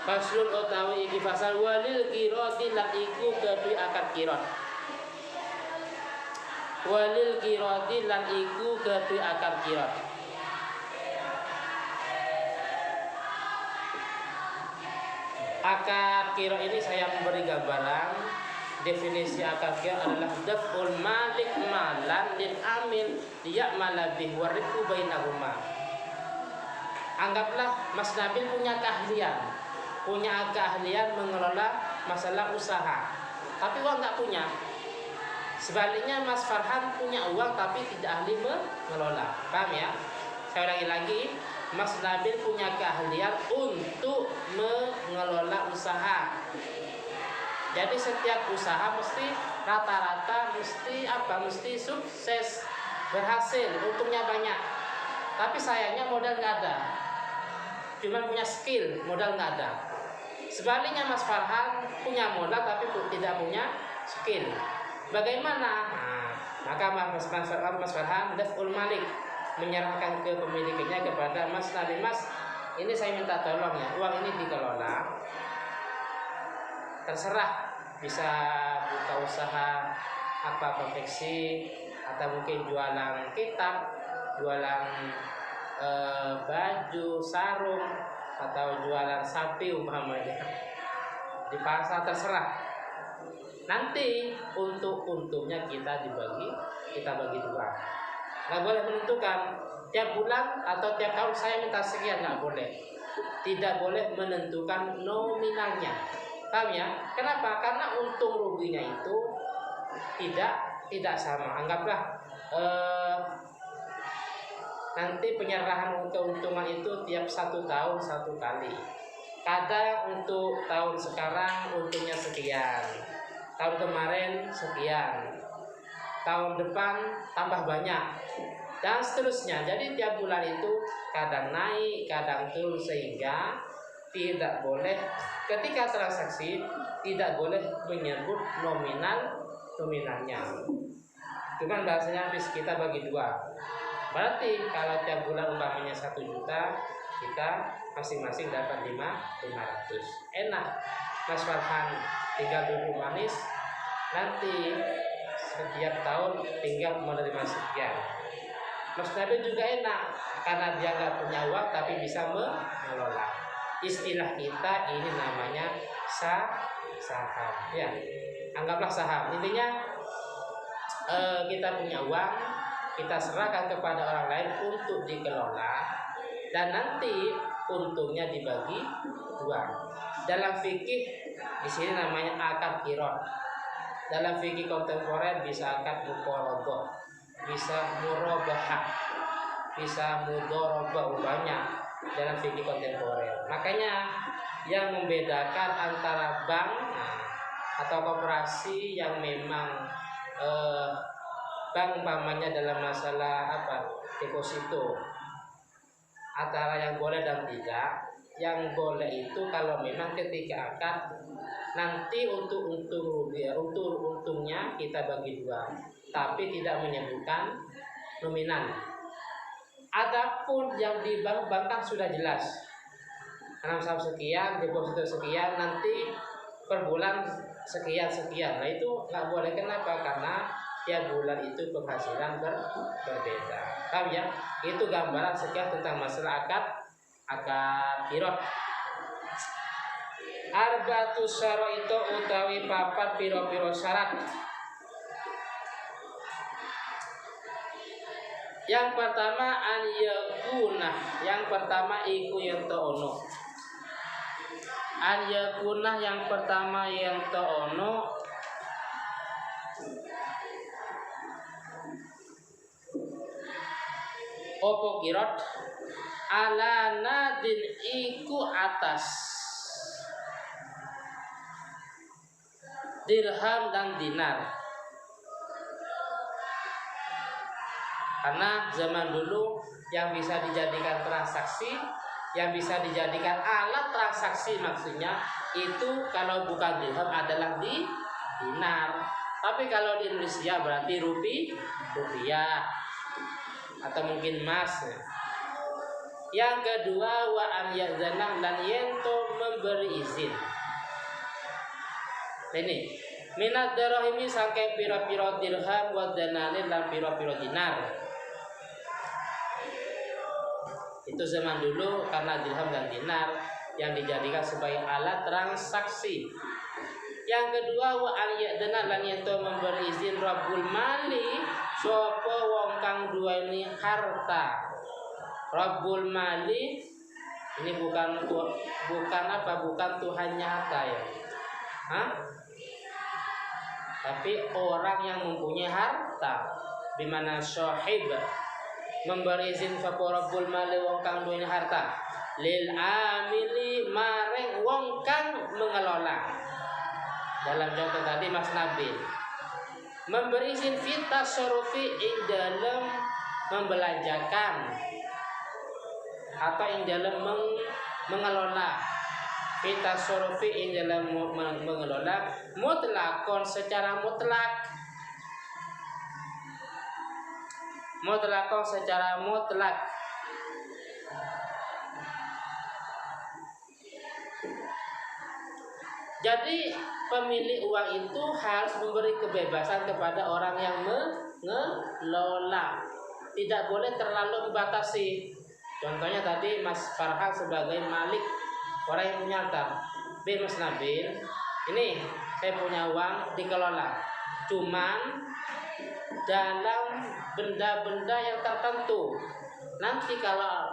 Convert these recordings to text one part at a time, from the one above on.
Faslun utawi iki fasal walil qirati lan iku kedue akad qirat. Walil qirati lan iku kedue akad qirat. Akad qirat ini saya memberi gambaran. Definisi akad qirat adalah daf'ul malik malan lil amil liya'mala bih wariku bainahuma. Anggaplah Mas Nabil punya keahlian mengelola masalah usaha, tapi uang nggak punya. Sebaliknya Mas Farhan punya uang tapi tidak ahli mengelola. Paham ya? Saya ulangi lagi, Mas Nabil punya keahlian untuk mengelola usaha. Jadi setiap usaha mesti rata-rata mesti sukses, berhasil, untungnya banyak. Tapi sayangnya modal nggak ada. Cuma punya skill, modal nggak ada. Sebaliknya Mas Farhan punya modal tapi tidak punya skill. Bagaimana? Nah, maka Mas Farhan daf'ul malik, menyerahkan kepemilikannya kepada Mas Nabil. Mas, ini saya minta tolong ya, uang ini dikelola. Terserah, bisa buka usaha apa, konveksi atau mungkin jualan kitab, jualan baju, sarung, atau jualan sapi umpamanya di pasar, terserah. Nanti untuk untungnya kita bagi dua. Nggak boleh menentukan tiap bulan atau tiap tahun saya minta sekian, nggak boleh. Tidak boleh menentukan nominalnya. Paham ya? Kenapa? Karena untung ruginya itu tidak sama. Anggaplah nanti penyerahan keuntungan itu tiap 1 tahun 1 kali. Kadang untuk tahun sekarang untungnya sekian, tahun kemarin sekian, tahun depan tambah banyak, dan seterusnya. Jadi tiap bulan itu kadang naik, kadang turun, sehingga tidak boleh ketika transaksi tidak boleh menyebut nominalnya. Cuman bahasanya habis kita bagi dua. Berarti kalau tiap bulan umpamanya 1 juta, kita masing-masing dapat 500. Enak. Mas Farhan tinggal duduk manis, nanti setiap tahun tinggal menerima sekian. Mas Nabil juga enak karena dia nggak punya uang tapi bisa mengelola. Istilah kita ini namanya saham. Ya, anggaplah saham. Intinya kita punya uang, kita serahkan kepada orang lain untuk dikelola, dan nanti untungnya dibagi dua. Dalam fikih di sini namanya akad qirat. Dalam fikih kontemporer bisa akad muqarabah, bisa murabahah, bisa mudharabah, banyak dalam fikih kontemporer. Makanya yang membedakan antara bank atau koperasi yang memang bank umpamanya dalam masalah deposito, antara yang boleh dan tidak. Yang boleh itu kalau memang ketika akad nanti untuk untungnya kita bagi dua, tapi tidak menyebutkan nominal. Adapun yang di bank kan sudah jelas, tanam saham sekian, deposito sekian, nanti per bulan sekian. Nah itu nggak boleh. Kenapa? Karena tiap bulan itu penghasilan berbeda. Paham ya? Itu gambaran sekian tentang masalah akad qirat. Arba'atu syara'ito utawi papat piro-piro syarat. Yang pertama an yakunah, yang pertama iku yang ono. An yakunah yang pertama yang ono opo qirat ala nadin iku atas dirham dan dinar. Karena zaman dulu yang bisa dijadikan transaksi, yang bisa dijadikan alat transaksi maksudnya itu kalau bukan dirham adalah di dinar. Tapi kalau di Indonesia berarti rupiah atau mungkin emas. Yang kedua wa an yazanah dan yento memberi izin. Ini minat darahimi sangke piro-piro dirham wa dananir lan piro-piro dinar. Itu zaman dulu karena dirham dan dinar yang dijadikan sebagai alat transaksi. Yang kedua wa aliyadana lan ento memberi izin Rabbul Mali sapa wong kang duweni harta. Rabbul Mali ini bukan Tuhannya harta ya. Tapi orang yang mempunyai harta, di mana syahib memberi izin sapa Rabbul Mali wong kang duweni harta lil amili maring wong kang mengelola. Dalam contoh tadi Mas Nabil memberi izin fita sorofi ing dalam membelanjakan atau ing dalam mengelola. Fita sorofi ing dalam mengelola mutlakon secara mutlak. Mutlakon secara mutlak. Jadi pemilik uang itu harus memberi kebebasan kepada orang yang mengelola. Tidak boleh terlalu membatasi. Contohnya tadi Mas Farhan sebagai malik, orang yang punya harta. Mas Nabil, ini saya punya uang dikelola. Cuman dalam benda-benda yang tertentu. Nanti kalau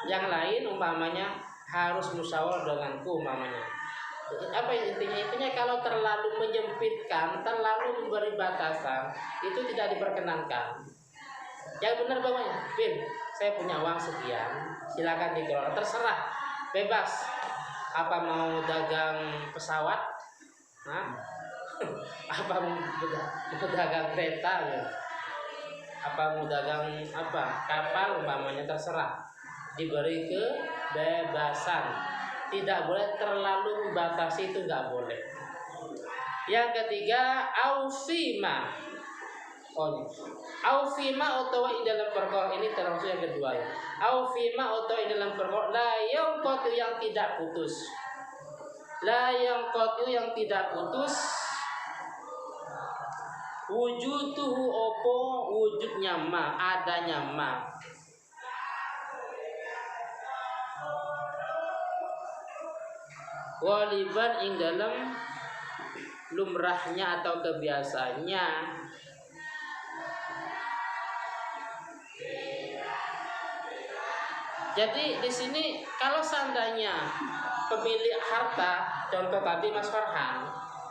yang lain umpamanya harus musyawarah denganku umpamanya. Apa intinya kalau terlalu menyempitkan, terlalu memberi batasan, itu tidak diperkenankan. Yang benar bapaknya, Bin, saya punya uang sekian, silakan dikelola, terserah, bebas. Apa mau dagang pesawat, apa mau dagang kereta, apa mau dagang kapal, umpamanya terserah, diberi kebebasan. Tidak boleh terlalu membatasi, itu nggak boleh. Yang ketiga, aufima. Aufima atau ing dalam perkara ini termasuk yang kedua ya. Aufima atau ing dalam perkara la yang qatu yang tidak putus. La yang qatu yang tidak putus. Wujuduhu opo wujudnya ma, adanya ma. Waliban ing dalam lumrahnya atau kebiasaannya. Jadi di sini kalau seandainya pemilik harta, contoh tadi Mas Farhan,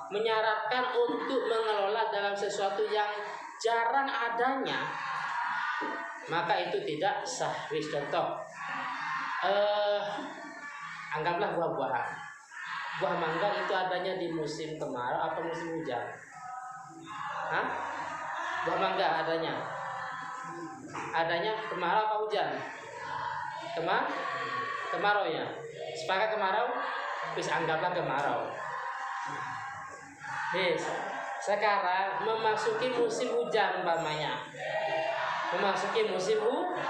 menyarankan untuk mengelola dalam sesuatu yang jarang adanya, maka itu tidak sah. Contoh, anggaplah buah-buahan. Buah mangga itu adanya di musim kemarau atau musim hujan? Buah mangga adanya kemarau atau hujan? Kemarau ya. Sepakat kemarau? Bisa anggaplah kemarau. Sekarang memasuki musim hujan umpamanya. Memasuki musim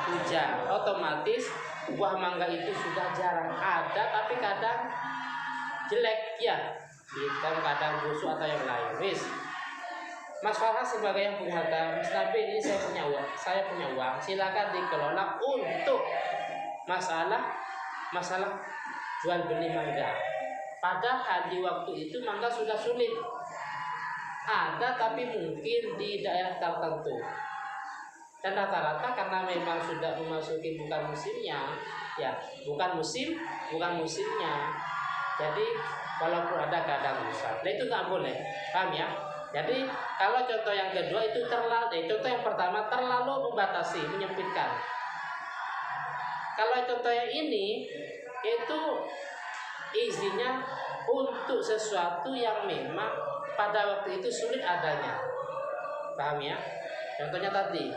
hujan, otomatis buah mangga itu sudah jarang ada, tapi kadang jelek ya, hitam, kadang busuk atau yang lain. Mas Farhan sebagai yang punya harta, Mas Nabi ini saya punya uang, silakan dikelola untuk masalah jual beli mangga. Padahal di waktu itu mangga sudah sulit ada, tapi mungkin di daerah tertentu. Dan rata-rata karena memang sudah memasuki bukan musimnya, ya bukan musimnya. Jadi walaupun ada kadang rusak, nah itu nggak boleh, paham ya? Jadi kalau contoh yang kedua itu contoh yang pertama terlalu membatasi, menyempitkan. Kalau contoh yang ini itu izinnya untuk sesuatu yang memang pada waktu itu sulit adanya, paham ya? Contohnya tadi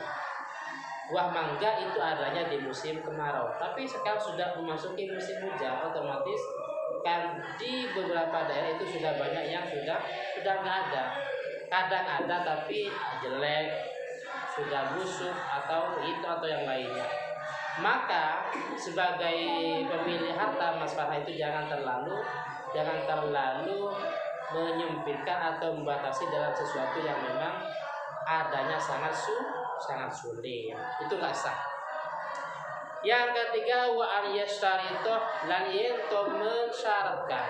buah mangga itu adanya di musim kemarau, tapi sekarang sudah memasuki musim hujan, otomatis kan di beberapa daerah itu sudah banyak yang sudah nggak ada. Kadang ada tapi jelek, sudah busuk atau yang lainnya. Maka sebagai pemilik harta, Mas Farha itu jangan terlalu menyempitkan atau membatasi dalam sesuatu yang memang adanya sangat sulit. Itu nggak sah. Yang ketiga, wa al yashtaritoh, lan yento mensyaratkan